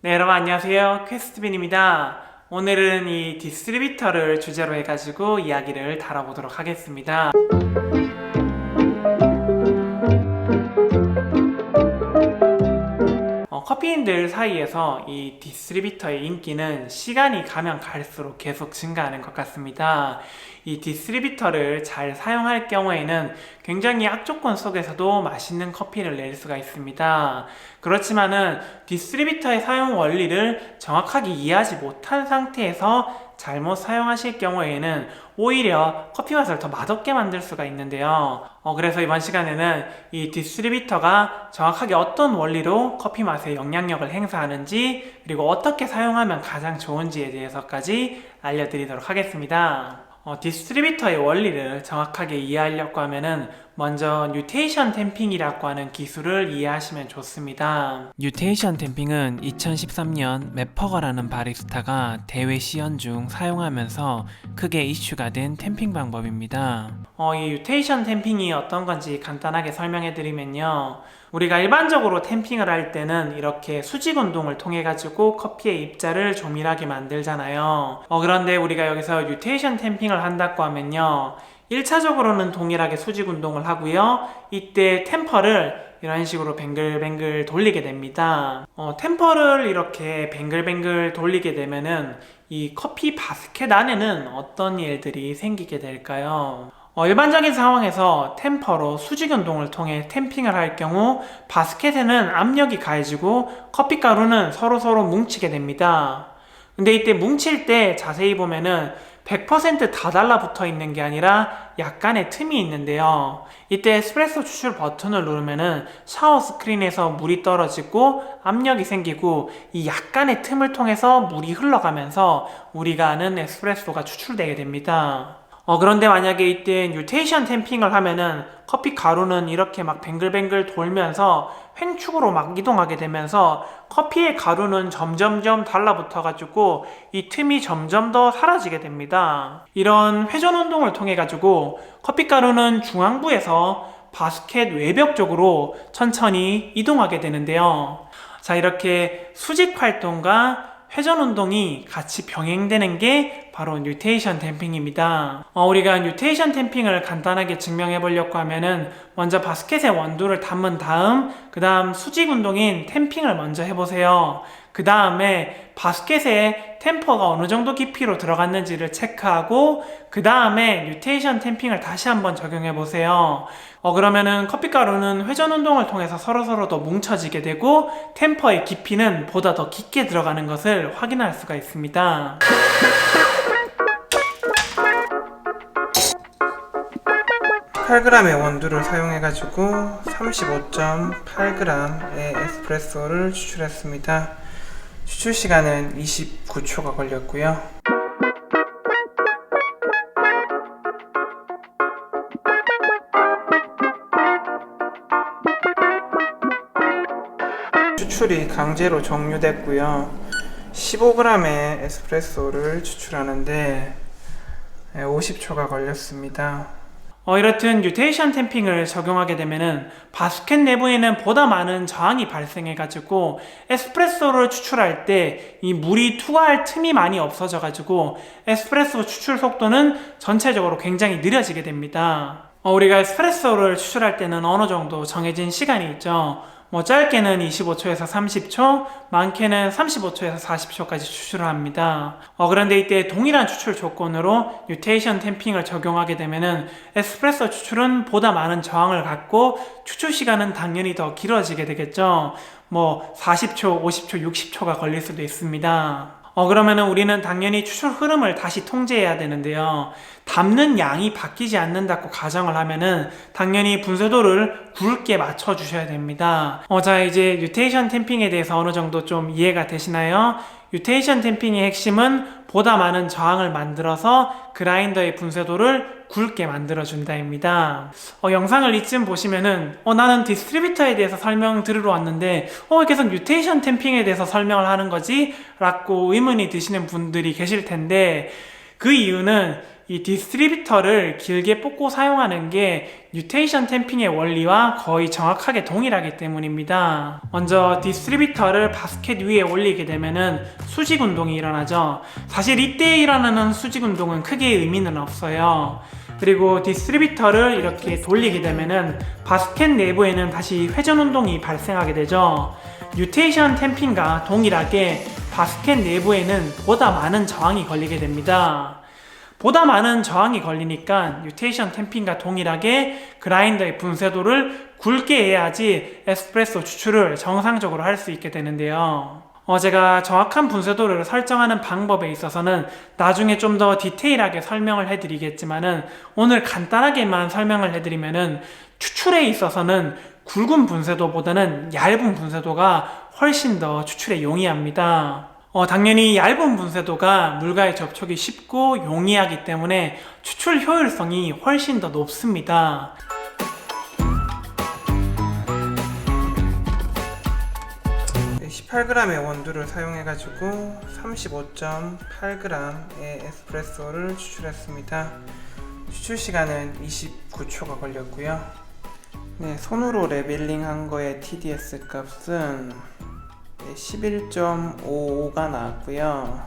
네, 여러분 안녕하세요. 퀘스트빈입니다. 오늘은 이 디스트리뷰터를 주제로 해가지고 이야기를 다뤄보도록 하겠습니다. 커피인들 사이에서 이 디스트리뷰터의 인기는 시간이 가면 갈수록 계속 증가하는 것 같습니다. 이 디스트리뷰터를 잘 사용할 경우에는 굉장히 악조건 속에서도 맛있는 커피를 낼 수가 있습니다. 그렇지만은 디스트리뷰터의 사용 원리를 정확하게 이해하지 못한 상태에서 잘못 사용하실 경우에는 오히려 커피 맛을 더 맛없게 만들 수가 있는데요. 그래서 이번 시간에는 이 디스트리뷰터가 정확하게 어떤 원리로 커피 맛에 영향력을 행사하는지, 그리고 어떻게 사용하면 가장 좋은지에 대해서까지 알려드리도록 하겠습니다. 디스트리뷰터의 원리를 정확하게 이해하려고 하면은 먼저 뉴테이션 댐핑이라고 하는 기술을 이해하시면 좋습니다. 뉴테이션 댐핑은 2013년 매퍼거라는 바리스타가 대회 시연 중 사용하면서 크게 이슈가 된 댐핑 방법입니다. 이 뉴테이션 댐핑이 어떤 건지 간단하게 설명해 드리면요, 우리가 일반적으로 탬핑을 할 때는 이렇게 수직 운동을 통해 가지고 커피의 입자를 조밀하게 만들잖아요. 그런데 우리가 여기서 뉴테이션 탬핑을 한다고 하면요, 1차적으로는 동일하게 수직 운동을 하고요, 이때 템퍼를 이런 식으로 뱅글뱅글 돌리게 됩니다. 템퍼를 이렇게 뱅글뱅글 돌리게 되면은 이 커피 바스켓 안에는 어떤 일들이 생기게 될까요? 일반적인 상황에서 템퍼로 수직 운동을 통해 탬핑을 할 경우 바스켓에는 압력이 가해지고 커피가루는 서로서로 뭉치게 됩니다. 근데 이때 뭉칠 때 자세히 보면은 100% 다 달라붙어 있는 게 아니라 약간의 틈이 있는데요, 이때 에스프레소 추출 버튼을 누르면은 샤워 스크린에서 물이 떨어지고 압력이 생기고 이 약간의 틈을 통해서 물이 흘러가면서 우리가 아는 에스프레소가 추출되게 됩니다. 그런데 만약에 이때 뉴테이션 탬핑을 하면은 커피 가루는 이렇게 막 뱅글뱅글 돌면서 횡축으로 막 이동하게 되면서 커피의 가루는 점점점 달라붙어가지고 이 틈이 점점 더 사라지게 됩니다. 이런 회전 운동을 통해 가지고 커피 가루는 중앙부에서 바스켓 외벽 쪽으로 천천히 이동하게 되는데요. 자, 이렇게 수직 활동과 회전 운동이 같이 병행되는 게 바로 뉴테이션 댐핑입니다. 우리가 뉴테이션 댐핑을 간단하게 증명해 보려고 하면은 먼저 바스켓에 원두를 담은 다음 그 다음 수직 운동인 댐핑을 먼저 해보세요. 그 다음에 바스켓에 템퍼가 어느 정도 깊이로 들어갔는지를 체크하고 그 다음에 뉴테이션 댐핑을 다시 한번 적용해 보세요. 그러면은 커피가루는 회전 운동을 통해서 서로서로 더 뭉쳐지게 되고 템퍼의 깊이는 보다 더 깊게 들어가는 것을 확인할 수가 있습니다. (8g의) 원두를 사용해가지고 35.8g의 에스프레소를 추출했습니다. 추출 시간은 29초가 걸렸고요. 추출이 강제로 종료됐고요. 15g의 에스프레소를 추출하는데 50초가 걸렸습니다. 이렇듯 뉴테이션 탬핑을 적용하게 되면은 바스켓 내부에는 보다 많은 저항이 발생해가지고 에스프레소를 추출할 때 이 물이 투과할 틈이 많이 없어져가지고 에스프레소 추출 속도는 전체적으로 굉장히 느려지게 됩니다. 우리가 에스프레소를 추출할 때는 어느 정도 정해진 시간이 있죠. 짧게는 25초에서 30초, 많게는 35초에서 40초까지 추출을 합니다. 그런데 이때 동일한 추출 조건으로 뉴테이션 탬핑을 적용하게 되면은 에스프레소 추출은 보다 많은 저항을 갖고 추출 시간은 당연히 더 길어지게 되겠죠. 40초, 50초, 60초가 걸릴 수도 있습니다. 그러면은 우리는 당연히 추출 흐름을 다시 통제해야 되는데요, 담는 양이 바뀌지 않는다고 가정을 하면은 당연히 분쇄도를 굵게 맞춰 주셔야 됩니다. 자, 이제 뉴테이션 탬핑에 대해서 어느 정도 좀 이해가 되시나요? 뉴테이션 탬핑의 핵심은 보다 많은 저항을 만들어서 그라인더의 분쇄도를 굵게 만들어준다입니다. 영상을 이쯤 보시면은 나는 디스트리뷰터에 대해서 설명 들으러 왔는데 왜 계속 뉴테이션 탬핑에 대해서 설명을 하는 거지? 라고 의문이 드시는 분들이 계실 텐데, 그 이유는 이 디스트리뷰터를 길게 뽑고 사용하는 게 뉴테이션 탬핑의 원리와 거의 정확하게 동일하기 때문입니다. 먼저 디스트리뷰터를 바스켓 위에 올리게 되면은 수직 운동이 일어나죠. 사실 이때 일어나는 수직 운동은 크게 의미는 없어요. 그리고 디스트리뷰터를 이렇게 돌리게 되면은 바스켓 내부에는 다시 회전 운동이 발생하게 되죠. 뉴테이션 탬핑과 동일하게 바스켓 내부에는 보다 많은 저항이 걸리게 됩니다. 보다 많은 저항이 걸리니까 뉴테이션 탬핑과 동일하게 그라인더의 분쇄도를 굵게 해야지 에스프레소 추출을 정상적으로 할 수 있게 되는데요. 제가 정확한 분쇄도를 설정하는 방법에 있어서는 나중에 좀 더 디테일하게 설명을 해드리겠지만은 오늘 간단하게만 설명을 해드리면은 추출에 있어서는 굵은 분쇄도보다는 얇은 분쇄도가 훨씬 더 추출에 용이합니다. 당연히 얇은 분쇄도가 물과의 접촉이 쉽고 용이하기 때문에 추출 효율성이 훨씬 더 높습니다. 네, 18g의 원두를 사용해가지고 35.8g의 에스프레소를 추출했습니다. 추출 시간은 29초가 걸렸고요. 네, 손으로 레벨링 한 거의 TDS 값은 11.55가 나왔고요.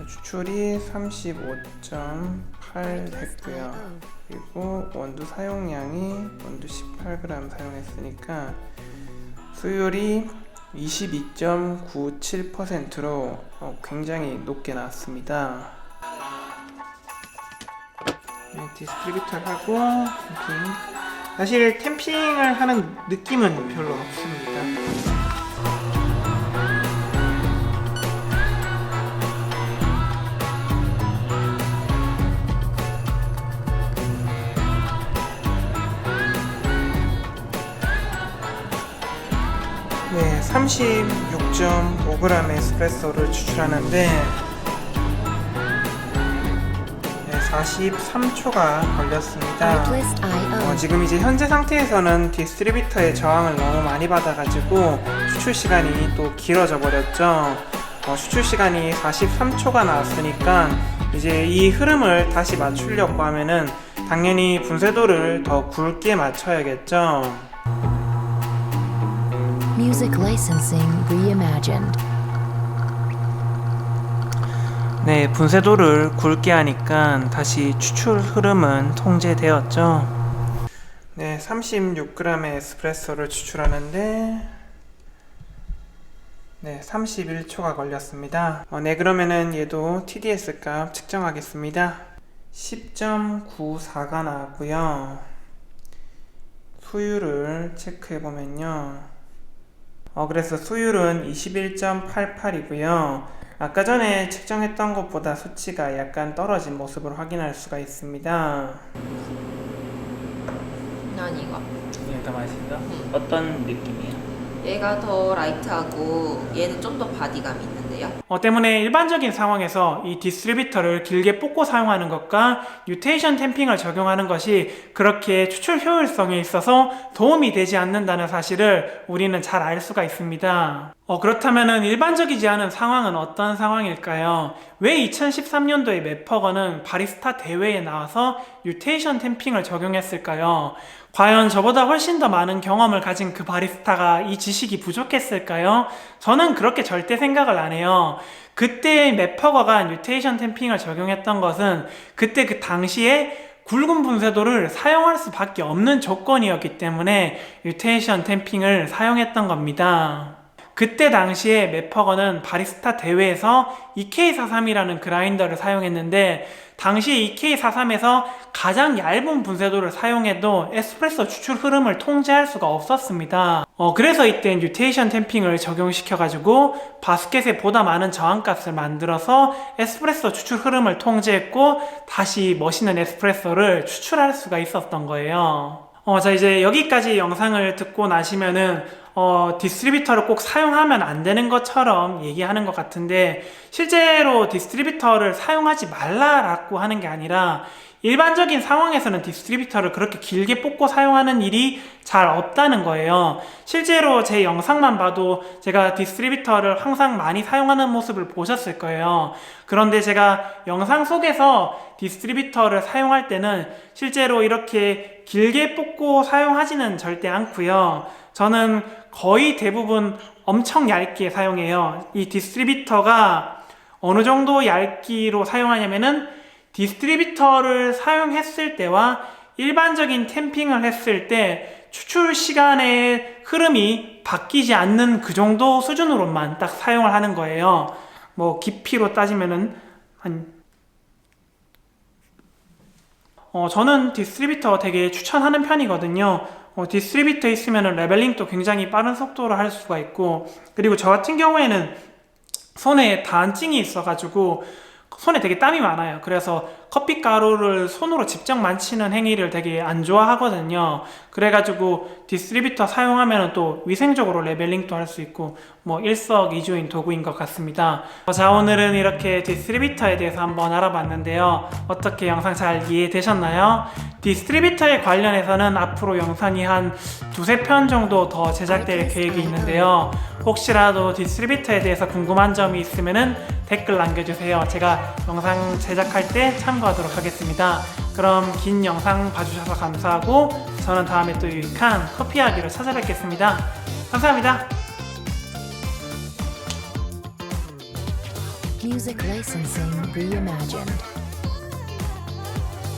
추출이 35.8 했고요. 그리고 원두 사용량이 원두 18g 사용했으니까 수율이 22.97%로 굉장히 높게 나왔습니다. 네, 디스트리뷰터를 하고 사실 탬핑을 하는 느낌은 별로 없습니다. 네, 36.5g의 에스프레소를 추출하는데 43초가 걸렸습니다. 지금 이제 현재 상태에서는 디스트리뷰터의 저항을 너무 많이 받아가지고 추출 시간이 또 길어져 버렸죠. 추출 시간이 43초가 나왔으니까 이제 이 흐름을 다시 맞추려고 하면은 당연히 분쇄도를 더 굵게 맞춰야겠죠. Music licensing reimagined. 네, 분쇄도를 굵게 하니까 다시 추출 흐름은 통제되었죠. 네, 36g의 에스프레소를 추출하는데 31초가 걸렸습니다. 네, 그러면은 얘도 TDS 값 측정하겠습니다. 10.94가 나왔고요. 수율을 체크해보면요. 그래서 수율은 21.88이고요. 아까 전에 측정했던 것보다 수치가 약간 떨어진 모습을 확인할 수가 있습니다. 난 이거. 이게 더 맛있어? 어떤 느낌이야? 얘가 더 라이트하고 얘는 좀 더 바디감이 있는데요. 때문에 일반적인 상황에서 이 디스트리뷰터를 길게 뽑고 사용하는 것과 뉴테이션 탬핑을 적용하는 것이 그렇게 추출 효율성에 있어서 도움이 되지 않는다는 사실을 우리는 잘 알 수가 있습니다. 그렇다면 일반적이지 않은 상황은 어떤 상황일까요? 왜 2013년도에 맵퍼거는 바리스타 대회에 나와서 뉴테이션 탬핑을 적용했을까요? 과연 저보다 훨씬 더 많은 경험을 가진 그 바리스타가 이 지식이 부족했을까요? 저는 그렇게 절대 생각을 안 해요. 그때 맵퍼거가 뉴테이션 탬핑을 적용했던 것은 그때 그 당시에 굵은 분쇄도를 사용할 수밖에 없는 조건이었기 때문에 뉴테이션 탬핑을 사용했던 겁니다. 그때 당시에 맵퍼거는 바리스타 대회에서 EK43이라는 그라인더를 사용했는데 당시 EK43에서 가장 얇은 분쇄도를 사용해도 에스프레소 추출 흐름을 통제할 수가 없었습니다. 그래서 이때 뉴테이션 탬핑을 적용시켜가지고 바스켓에 보다 많은 저항값을 만들어서 에스프레소 추출 흐름을 통제했고 다시 멋있는 에스프레소를 추출할 수가 있었던 거예요. 자, 이제 여기까지 영상을 듣고 나시면은 디스트리뷰터를 꼭 사용하면 안 되는 것처럼 얘기하는 것 같은데 실제로 디스트리뷰터를 사용하지 말라라고 하는 게 아니라 일반적인 상황에서는 디스트리뷰터를 그렇게 길게 뽑고 사용하는 일이 잘 없다는 거예요. 실제로 제 영상만 봐도 제가 디스트리뷰터를 항상 많이 사용하는 모습을 보셨을 거예요. 그런데 제가 영상 속에서 디스트리뷰터를 사용할 때는 실제로 이렇게 길게 뽑고 사용하지는 절대 않고요. 저는 거의 대부분 엄청 얇게 사용해요. 이 디스트리뷰터가 어느 정도 얇기로 사용하냐면은 디스트리뷰터를 사용했을 때와 일반적인 탬핑을 했을 때 추출 시간의 흐름이 바뀌지 않는 그 정도 수준으로만 딱 사용을 하는 거예요. 뭐 깊이로 따지면은 저는 디스트리뷰터 되게 추천하는 편이거든요. 디스트리뷰터 있으면 레벨링도 굉장히 빠른 속도로 할 수가 있고, 그리고 저 같은 경우에는 손에 다한증이 있어가지고 손에 되게 땀이 많아요. 그래서 커피 가루를 손으로 직접 만지는 행위를 되게 안 좋아하거든요. 그래가지고 디스트리뷰터 사용하면 또 위생적으로 레벨링도 할 수 있고 뭐 일석이조인 도구인 것 같습니다. 자, 오늘은 이렇게 디스트리뷰터에 대해서 한번 알아봤는데요. 어떻게 영상 잘 이해되셨나요? 디스트리뷰터에 관련해서는 앞으로 영상이 한 두세 편 정도 더 제작될 계획이 있는데요. 혹시라도 디스트리뷰터에 대해서 궁금한 점이 있으면은 댓글 남겨주세요. 제가 영상 제작할 때 참고하도록 하겠습니다. 그럼 긴 영상 봐주셔서 감사하고 저는 다음에 또 유익한 커피 이야기로 찾아뵙겠습니다. 감사합니다. Music licensing reimagined.